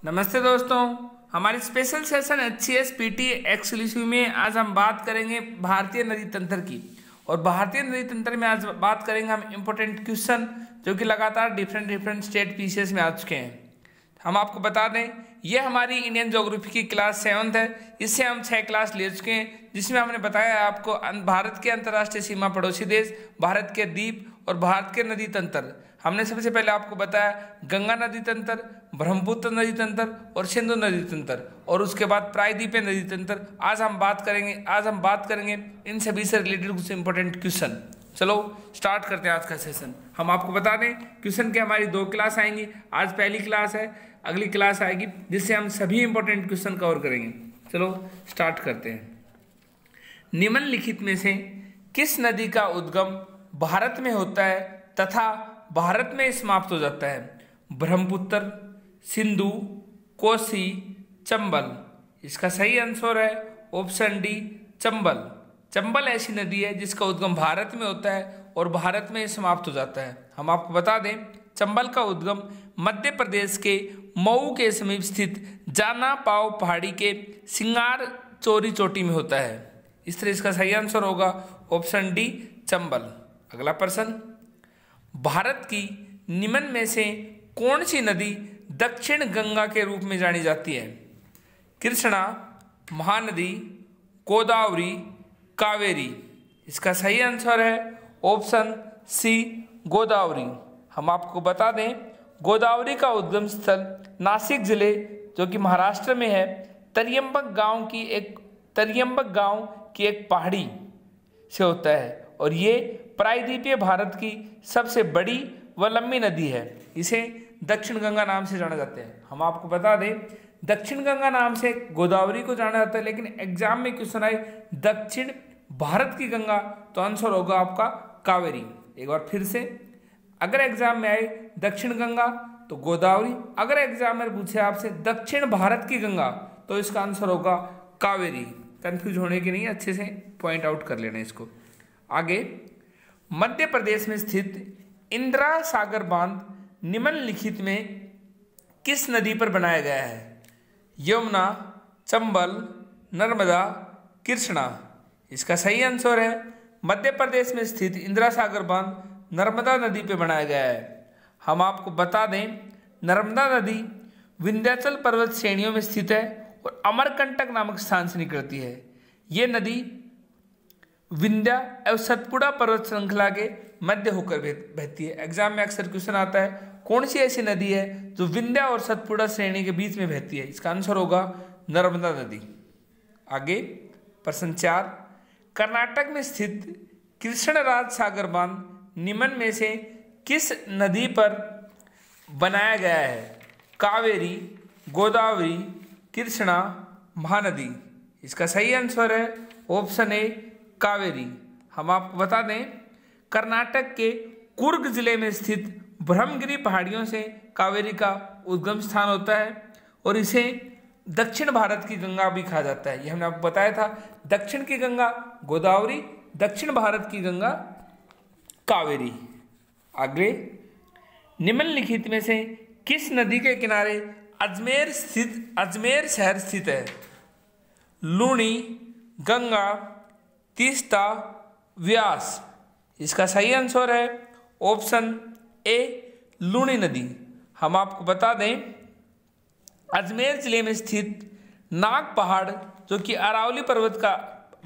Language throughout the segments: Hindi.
नमस्ते दोस्तों, हमारे special session HCS PT exclusive में आज हम बात करेंगे भारतीय नदी तंत्र की। और भारतीय नदी तंत्र में आज बात करेंगे हम इम्पोर्टेंट क्वेश्चन जो कि लगातार डिफरेंट स्टेट पीसीएस में आ चुके हैं। हम आपको बता दें, ये हमारी इंडियन ज्योग्राफी की क्लास 7th है। इससे हम 6 क्लास ले चुके हैं, जिसमें हमने बताया आपको भारत के अंतर्राष्ट्रीय सीमा, पड़ोसी देश, भारत के द्वीप और भारत के नदी तंत्र। हमने सबसे पहले आपको बताया गंगा नदी तंत्र, ब्रह्मपुत्र नदी तंत्र और सिंधु नदी तंत्र, और उसके बाद प्रायद्वीपीय नदी तंत्र। आज हम बात करेंगे इन सभी से रिलेटेड कुछ इंपॉर्टेंट क्वेश्चन। चलो स्टार्ट करते हैं आज का सेशन। हम आपको बता दें क्वेश्चन की हमारी 2 क्लास आएंगी। आज पहली क्लास है, अगली क्लास आएगी जिससे हम सभी इंपॉर्टेंट क्वेश्चन कवर करेंगे। चलो स्टार्ट करते हैं। निम्नलिखित में से किस नदी का उद्गम भारत में होता है तथा भारत में समाप्त हो जाता है? ब्रह्मपुत्र, सिंधु, कोसी, चंबल। इसका सही आंसर है ऑप्शन डी, चंबल। चंबल ऐसी नदी है जिसका उद्गम भारत में होता है और भारत में समाप्त हो जाता है। हम आपको बता दें चंबल का उद्गम मध्य प्रदेश के मऊ के समीप स्थित जाना पाव पहाड़ी के सिंगार चोरी चोटी में होता है। इस तरह इसका सही आंसर होगा ऑप्शन डी, चंबल। अगला प्रश्न, भारत की निम्न में से कौन सी नदी दक्षिण गंगा के रूप में जानी जाती है? कृष्णा, महानदी, गोदावरी, कावेरी। इसका सही आंसर है ऑप्शन सी, गोदावरी। हम आपको बता दें गोदावरी का उद्गम स्थल नासिक जिले जो कि महाराष्ट्र में है, तरियम्बक गांव की एक पहाड़ी से होता है, और ये प्रायद्वीपीय भारत की सबसे बड़ी व लंबी नदी है। इसे दक्षिण गंगा नाम से जाना जाता है। हम आपको बता दें दक्षिण गंगा नाम से गोदावरी को जाना जाता है, लेकिन एग्जाम में क्वेश्चन आए दक्षिण भारत की गंगा, तो आंसर होगा आपका कावेरी। एक बार फिर से, अगर एग्जाम में आए दक्षिण गंगा तो गोदावरी, अगर एग्जाम में पूछे आपसे दक्षिण भारत की गंगा तो इसका आंसर होगा कावेरी। कंफ्यूज होने की नहीं, अच्छे से पॉइंट आउट कर लेना इसको। आगे, मध्य प्रदेश में स्थित इंदिरा सागर बांध निम्नलिखित में किस नदी पर बनाया गया है? यमुना, चंबल, नर्मदा, कृष्णा। इसका सही आंसर है मध्य प्रदेश में स्थित इंदिरा सागर बांध नर्मदा नदी पर बनाया गया है। हम आपको बता दें नर्मदा नदी विंध्याचल पर्वत श्रेणियों में स्थित है और अमरकंटक नामक स्थान से निकलती है। ये नदी विंध्या एवं सतपुड़ा पर्वत श्रृंखला के मध्य होकर बहती है। एग्जाम में अक्सर क्वेश्चन आता है कौन सी ऐसी नदी है जो विंध्या और सतपुड़ा श्रेणी के बीच में बहती है? इसका आंसर होगा नर्मदा नदी। आगे प्रश्न 4, कर्नाटक में स्थित कृष्णराज सागर बांध निम्न में से किस नदी पर बनाया गया है? कावेरी, गोदावरी, कृष्णा, महानदी। इसका सही आंसर है ऑप्शन ए, कावेरी। हम आपको बता दें कर्नाटक के कुर्ग जिले में स्थित ब्रह्मगिरी पहाड़ियों से कावेरी का उद्गम स्थान होता है, और इसे दक्षिण भारत की गंगा भी कहा जाता है। ये हमने आपको बताया था, दक्षिण की गंगा गोदावरी, दक्षिण भारत की गंगा कावेरी। आगे, निम्नलिखित में से किस नदी के किनारे अजमेर शहर स्थित है? लूनी, गंगा, तीस्ता, व्यास। इसका सही आंसर है ऑप्शन ए, लूनी नदी। हम आपको बता दें अजमेर जिले में स्थित नाग पहाड़ जो कि अरावली पर्वत का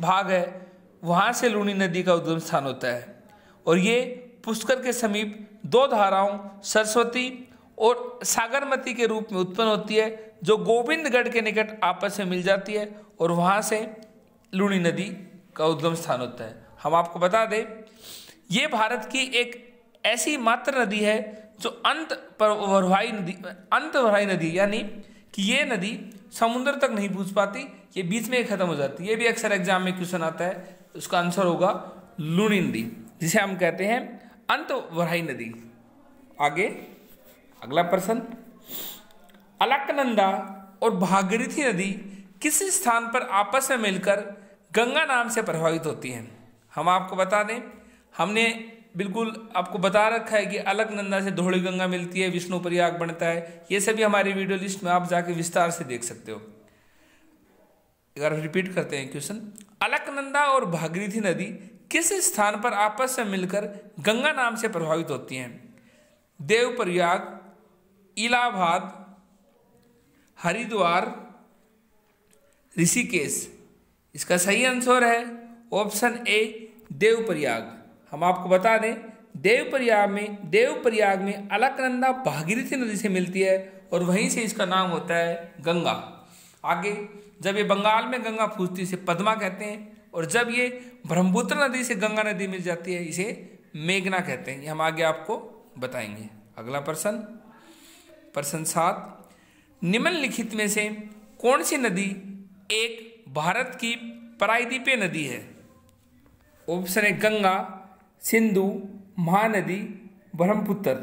भाग है, वहाँ से लूनी नदी का उद्गम स्थान होता है, और ये पुष्कर के समीप 2 धाराओं सरस्वती और सागरमती के रूप में उत्पन्न होती है, जो गोविंदगढ़ के निकट आपस में मिल जाती है, और वहाँ से लूनी नदी का उद्गम स्थान होता है। हम आपको बता दें ये भारत की एक ऐसी मात्र नदी है जो अंतर्वाही नदी, यानी कि ये नदी समुद्र तक नहीं पहुँच पाती, ये बीच में खत्म हो जाती है। ये भी अक्सर एग्जाम में क्वेश्चन आता है, उसका आंसर होगा लूनी नदी, जिसे हम कहते हैं अंतर्वाही नदी। आगे अगला प्रश्न, अलकनंदा और भागीरथी नदी किस स्थान पर आपस में मिलकर गंगा नाम से प्रभावित होती हैं? हम आपको बता दें हमने बिल्कुल आपको बता रखा है कि अलकनंदा से धौली गंगा मिलती है, विष्णु प्रयाग बनता है। ये सभी हमारी वीडियो लिस्ट में आप जाके विस्तार से देख सकते हो। एक बार रिपीट करते हैं क्वेश्चन। अलकनंदा और भागीरथी नदी किस स्थान पर आपस में मिलकर गंगा नाम से प्रभावित होती हैं? देवप्रयाग, इलाहाबाद, हरिद्वार, ऋषिकेश। इसका सही आंसर है ऑप्शन ए देवप्रयाग। हम आपको बता दें देवप्रयाग में अलकनंदा भागीरथी नदी से मिलती है और वहीं से इसका नाम होता है गंगा। आगे जब ये बंगाल में गंगा पूजती है इसे पद्मा कहते हैं, और जब ये ब्रह्मपुत्र नदी से गंगा नदी मिल जाती है इसे मेघना कहते हैं। ये हम आगे आपको बताएंगे। अगला प्रश्न 7, निम्नलिखित में से कौन सी नदी एक भारत की प्रायद्वीपीय नदी है? ऑप्शन है गंगा, सिंधु, महानदी, ब्रह्मपुत्र।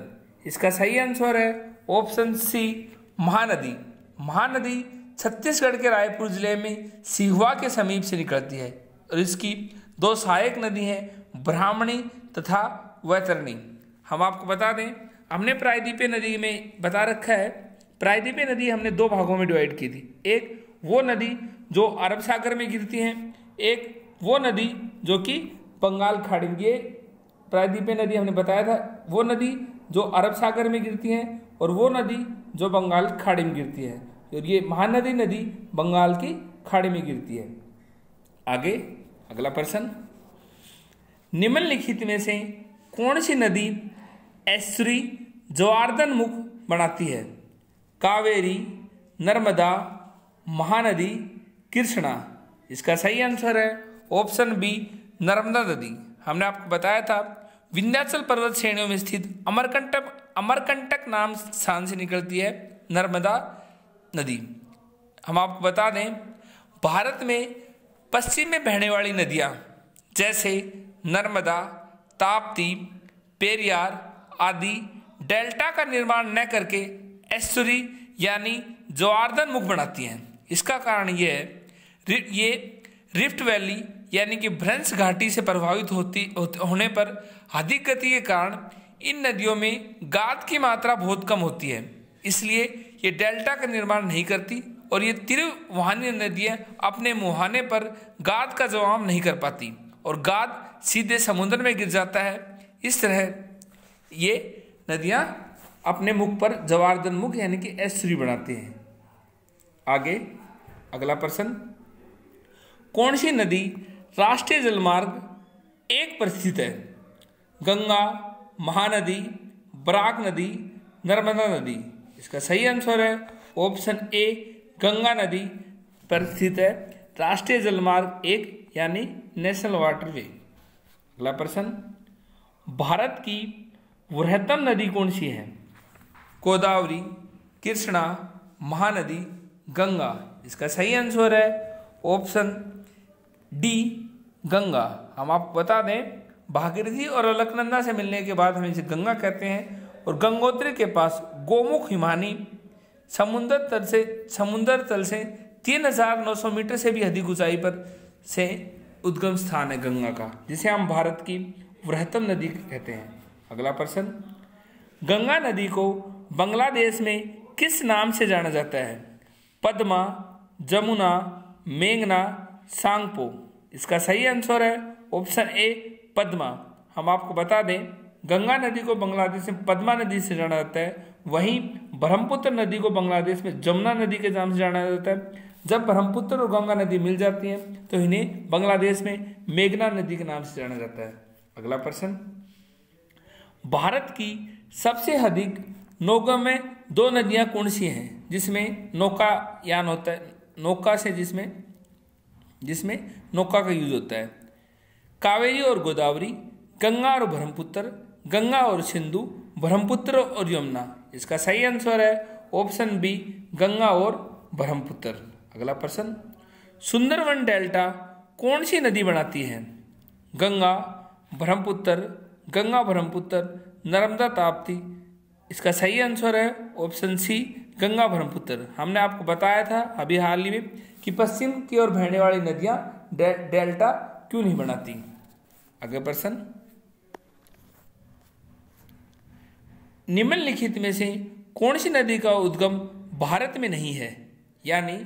इसका सही आंसर है ऑप्शन सी महानदी। महानदी छत्तीसगढ़ के रायपुर जिले में सिहुआ के समीप से निकलती है और इसकी 2 सहायक नदी हैं, ब्राह्मणी तथा वैतरणी। हम आपको बता दें हमने प्रायद्वीपीय नदी में बता रखा है, प्रायद्वीपीय नदी हमने 2 भागों में डिवाइड की थी। एक वो नदी जो अरब सागर में गिरती हैं, एक वो नदी जो कि बंगाल खाड़ी में। ये प्रायद्वीपीय नदी हमने बताया था, वो नदी जो अरब सागर में गिरती हैं और वो नदी जो बंगाल खाड़ी में गिरती है, और ये महानदी नदी बंगाल की खाड़ी में गिरती है। आगे अगला प्रश्न, निम्नलिखित में से कौन सी नदी एस्चुरी जवारदन मुख बनाती है? कावेरी, नर्मदा, महानदी, कृष्णा। इसका सही आंसर है ऑप्शन बी नर्मदा नदी। हमने आपको बताया था विंध्याचल पर्वत श्रेणियों में स्थित अमरकंटक नाम स्थान से निकलती है नर्मदा नदी। हम आपको बता दें भारत में पश्चिम में बहने वाली नदियाँ जैसे नर्मदा, ताप्ती, पेरियार आदि डेल्टा का निर्माण न करके एस्चुरी यानी जवारदन मुख बनाती हैं। इसका कारण ये है ये रिफ्ट वैली यानी कि भ्रंश घाटी से प्रभावित होने पर अधिक गति के कारण इन नदियों में गाद की मात्रा बहुत कम होती है, इसलिए ये डेल्टा का निर्माण नहीं करती और ये त्रिवाहिनी नदियाँ अपने मुहाने पर गाद का जवाब नहीं कर पाती और गाद सीधे समुद्र में गिर जाता है। इस तरह ये नदियाँ अपने मुख पर जवारदन मुख यानी कि एस्चुरी बनाती हैं। आगे अगला प्रश्न, कौन सी नदी राष्ट्रीय जलमार्ग 1 पर स्थित है? गंगा, महानदी, बराक नदी, नर्मदा नदी। इसका सही आंसर है ऑप्शन ए गंगा नदी पर स्थित है राष्ट्रीय जलमार्ग 1 यानी नेशनल वाटरवे। अगला प्रश्न, भारत की वृहत्तम नदी कौन सी है? गोदावरी, कृष्णा, महानदी, गंगा। इसका सही आंसर है ऑप्शन डी गंगा। हम आपको बता दें भागीरथी और अलकनंदा से मिलने के बाद हम इसे गंगा कहते हैं और गंगोत्री के पास गोमुख हिमानी समुद्र तल से 3900 मीटर से भी अधिक ऊंचाई पर से उद्गम स्थान है गंगा का, जिसे हम भारत की वृहत्तम नदी कहते हैं। अगला प्रश्न, गंगा नदी को बांग्लादेश में किस नाम से जाना जाता है? पद्मा, जमुना, मेघना, सांगपो। इसका सही आंसर है ऑप्शन ए पद्मा। हम आपको बता दें गंगा नदी को बांग्लादेश में पद्मा नदी से जाना जाता है, वहीं ब्रह्मपुत्र नदी को बांग्लादेश में जमुना नदी के नाम से जाना जाता है। जब ब्रह्मपुत्र और गंगा नदी मिल जाती हैं तो इन्हें बांग्लादेश में मेघना नदी के नाम से जाना जाता है। अगला प्रश्न, भारत की सबसे अधिक नौगम्य 2 नदियां कौन सी हैं जिसमें नौकायान होता है, नौका से जिसमें नौका का यूज होता है? कावेरी और गोदावरी, गंगा और ब्रह्मपुत्र, गंगा और सिंधु, ब्रह्मपुत्र और यमुना। इसका सही आंसर है ऑप्शन बी गंगा और ब्रह्मपुत्र। अगला प्रश्न, सुंदरवन डेल्टा कौन सी नदी बनाती है? गंगा, ब्रह्मपुत्र, गंगा ब्रह्मपुत्र, नर्मदा ताप्ती। इसका सही आंसर है ऑप्शन सी गंगा ब्रह्मपुत्र। हमने आपको बताया था अभी हाल ही में कि पश्चिम की ओर बहने वाली नदियां डेल्टा क्यों नहीं बनाती। अगला प्रश्न, निम्नलिखित में से कौन सी नदी का उद्गम भारत में नहीं है, यानी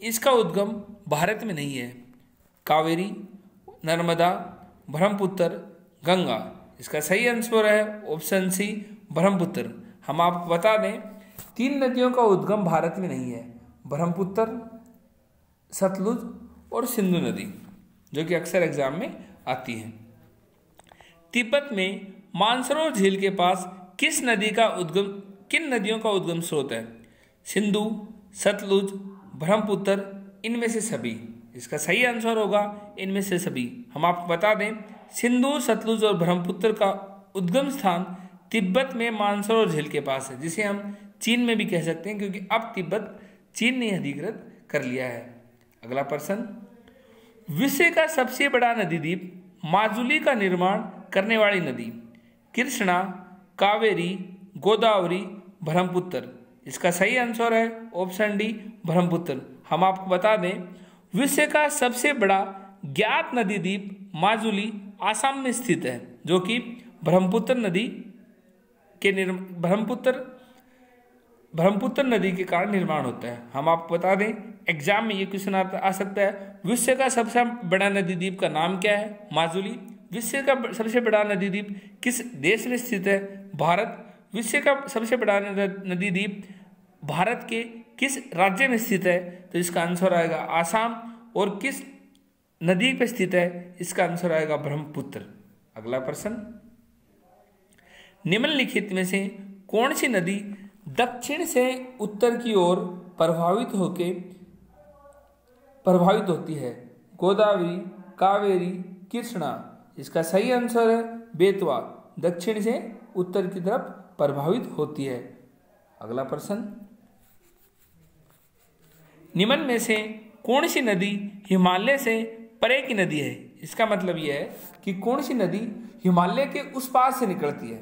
इसका उद्गम भारत में नहीं है? कावेरी, नर्मदा, ब्रह्मपुत्र, गंगा। इसका सही आंसर है ऑप्शन सी, ब्रह्मपुत्र। हम आपको बता दें 3 नदियों का उद्गम भारत में नहीं है, ब्रह्मपुत्र, सतलुज और सिंधु नदी, जो कि अक्सर एग्जाम में आती है। तिब्बत में मानसरोवर झील के पास किन नदियों का उद्गम स्रोत है? सिंधु, सतलुज, ब्रह्मपुत्र, इनमें से सभी। इसका सही आंसर होगा इनमें से सभी। हम आपको बता दें सिंधु, सतलुज और ब्रह्मपुत्र का उद्गम स्थान तिब्बत में मानसरोवर झील के पास है, जिसे हम चीन में भी कह सकते हैं, क्योंकि अब तिब्बत चीन ने अधिकृत कर लिया है। अगला प्रश्न, विश्व का सबसे बड़ा नदी द्वीप माजुली का निर्माण करने वाली नदी? कृष्णा, कावेरी, गोदावरी, ब्रह्मपुत्र। इसका सही आंसर है ऑप्शन डी, ब्रह्मपुत्र। हम आपको बता दें विश्व का सबसे बड़ा ज्ञात नदी द्वीप माजुली आसाम में स्थित है, जो कि ब्रह्मपुत्र नदी के कारण निर्माण होता है। हम आपको बता दें एग्जाम में ये क्वेश्चन आ सकता है, विश्व का सबसे बड़ा नदी द्वीप का नाम क्या है? माजुली। विश्व का सबसे बड़ा नदी द्वीप किस देश में स्थित है? भारत। विश्व का सबसे बड़ा नदी द्वीप भारत के किस राज्य में स्थित है? तो इसका आंसर आएगा आसाम। और किस नदी पर स्थित है? इसका आंसर आएगा ब्रह्मपुत्र। अगला प्रश्न, निम्नलिखित में से कौन सी नदी दक्षिण से उत्तर की ओर प्रभावित होती है? गोदावरी, कावेरी, कृष्णा। इसका सही आंसर है बेतवा, दक्षिण से उत्तर की तरफ प्रभावित होती है। अगला प्रश्न, निम्न में से कौन सी नदी हिमालय से परे की नदी है? इसका मतलब यह है कि कौन सी नदी हिमालय के उस पार से निकलती है?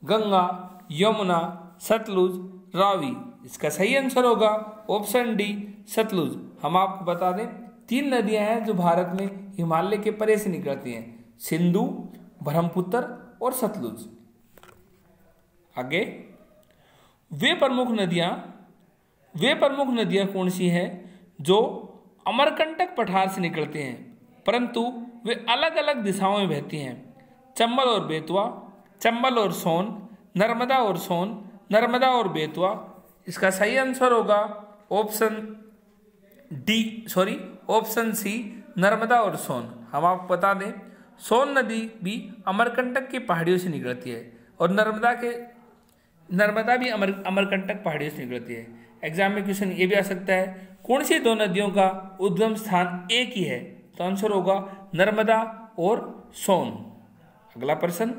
गंगा, यमुना, सतलुज, रावी। इसका सही आंसर होगा ऑप्शन डी, सतलुज। हम आपको बता दें 3 नदियां हैं जो भारत में हिमालय के परे से निकलती हैं, सिंधु, ब्रह्मपुत्र और सतलुज। आगे, वे प्रमुख नदियां कौन सी हैं जो अमरकंटक पठार से निकलते हैं परंतु वे अलग अलग दिशाओं में बहती हैं? चंबल और बेतवा, चंबल और सोन, नर्मदा और सोन, नर्मदा और बेतवा। इसका सही आंसर होगा ऑप्शन सी, नर्मदा और सोन। हम आपको बता दें सोन नदी भी अमरकंटक की पहाड़ियों से निकलती है और नर्मदा भी अमरकंटक पहाड़ियों से निकलती है। एग्जाम में क्वेश्चन ये भी आ सकता है कौन सी 2 नदियों का उद्गम स्थान एक ही है? तो आंसर होगा नर्मदा और सोन। अगला प्रश्न,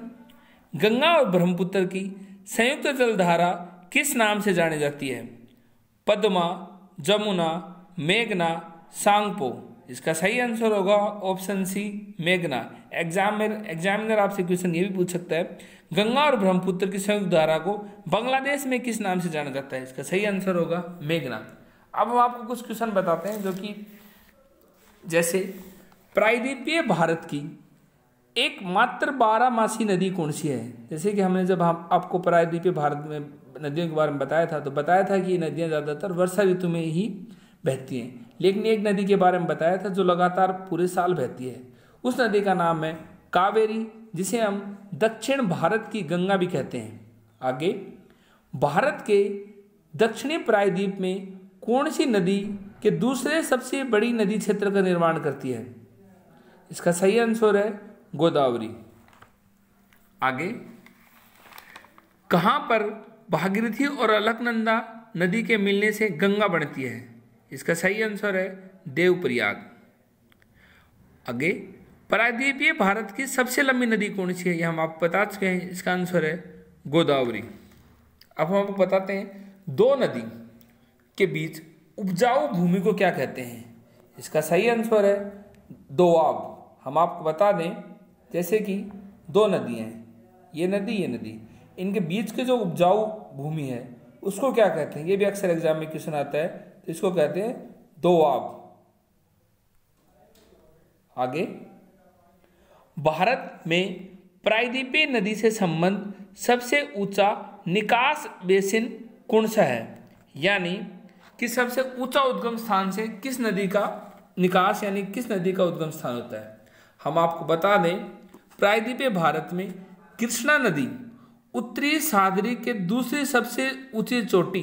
गंगा और ब्रह्मपुत्र की संयुक्त जलधारा किस नाम से जानी जाती है? पद्मा, जमुना, मेघना, सांगपो। इसका सही आंसर होगा ऑप्शन सी, मेघना। एग्जामिनर आपसे क्वेश्चन ये भी पूछ सकता है गंगा और ब्रह्मपुत्र की संयुक्त धारा को बांग्लादेश में किस नाम से जाना जाता है? इसका सही आंसर होगा मेघना। अब हम आपको कुछ क्वेश्चन बताते हैं जो कि जैसे प्रायद्वीपीय भारत की एकमात्र 12मासी नदी कौन सी है? जैसे कि हमने जब हम आपको प्रायद्वीपीय भारत में नदियों के बारे में बताया था कि ये नदियाँ ज़्यादातर वर्षा ऋतु में ही बहती हैं, लेकिन एक नदी के बारे में बताया था जो लगातार पूरे साल बहती है। उस नदी का नाम है कावेरी, जिसे हम दक्षिण भारत की गंगा भी कहते हैं। आगे, भारत के दक्षिणी प्रायद्वीप में कौन सी नदी के दूसरे सबसे बड़ी नदी क्षेत्र का निर्माण करती है? इसका सही आंसर है गोदावरी। आगे, कहाँ पर भागीरथी और अलकनंदा नदी के मिलने से गंगा बनती है? इसका सही आंसर है देवप्रयाग। आगे, प्रायद्वीपीय भारत की सबसे लंबी नदी कौन सी है? यह हम आपको बता चुके हैं, इसका आंसर है गोदावरी। अब हम आपको बताते हैं 2 नदी के बीच उपजाऊ भूमि को क्या कहते हैं? इसका सही आंसर है दोआब। हम आपको बता दें जैसे कि 2 नदियाँ हैं, ये नदी, इनके बीच के जो उपजाऊ भूमि है उसको क्या कहते हैं? ये भी अक्सर एग्जाम में क्वेश्चन आता है, तो इसको कहते हैं दोआब। आगे, भारत में प्रायद्वीपीय नदी से संबंध सबसे ऊंचा निकास बेसिन कौन सा है, यानी कि सबसे ऊंचा उद्गम स्थान से किस नदी का निकास यानी किस नदी का उद्गम स्थान होता है। हम आपको बता दें, प्रायद्वीपीय भारत में कृष्णा नदी उत्तरी सह्याद्री के दूसरी सबसे ऊंची चोटी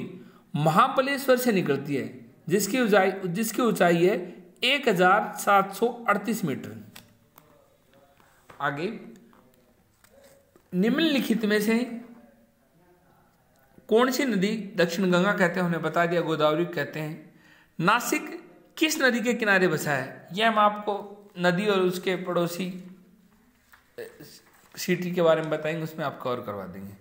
महाबलेश्वर से निकलती है, जिसकी ऊंचाई है 1738 मीटर। आगे, निम्नलिखित में से कौन सी नदी दक्षिण गंगा कहते हैं, उन्हें बता दिया, गोदावरी कहते हैं। नासिक किस नदी के किनारे बसा है, यह हम आपको नदी और उसके पड़ोसी सिटी के बारे में बताएंगे, उसमें आप कवर करवा देंगे।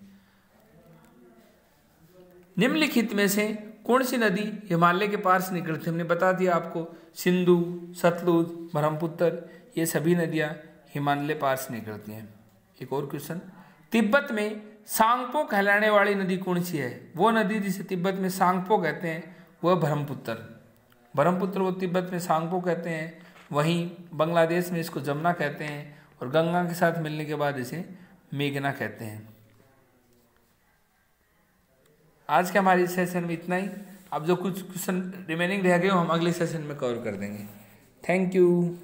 निम्नलिखित में से कौन सी नदी हिमालय के पार से निकलती है, हमने बता दिया आपको, सिंधु, सतलुज, ब्रह्मपुत्र, ये सभी नदियां हिमालय पार से निकलती हैं। एक और क्वेश्चन, तिब्बत में सांगपो कहलाने वाली नदी कौन सी है, वो नदी जिसे तिब्बत में सांगपो कहते हैं वह ब्रह्मपुत्र। ब्रह्मपुत्र वो तिब्बत में सांगपो कहते हैं, वहीं बांग्लादेश में इसको जमुना कहते हैं, और गंगा के साथ मिलने के बाद इसे मेघना कहते हैं। आज के हमारे सेशन में इतना ही। अब जो कुछ क्वेश्चन रिमेनिंग रह गए हम अगले सेशन में कवर कर देंगे। Thank you.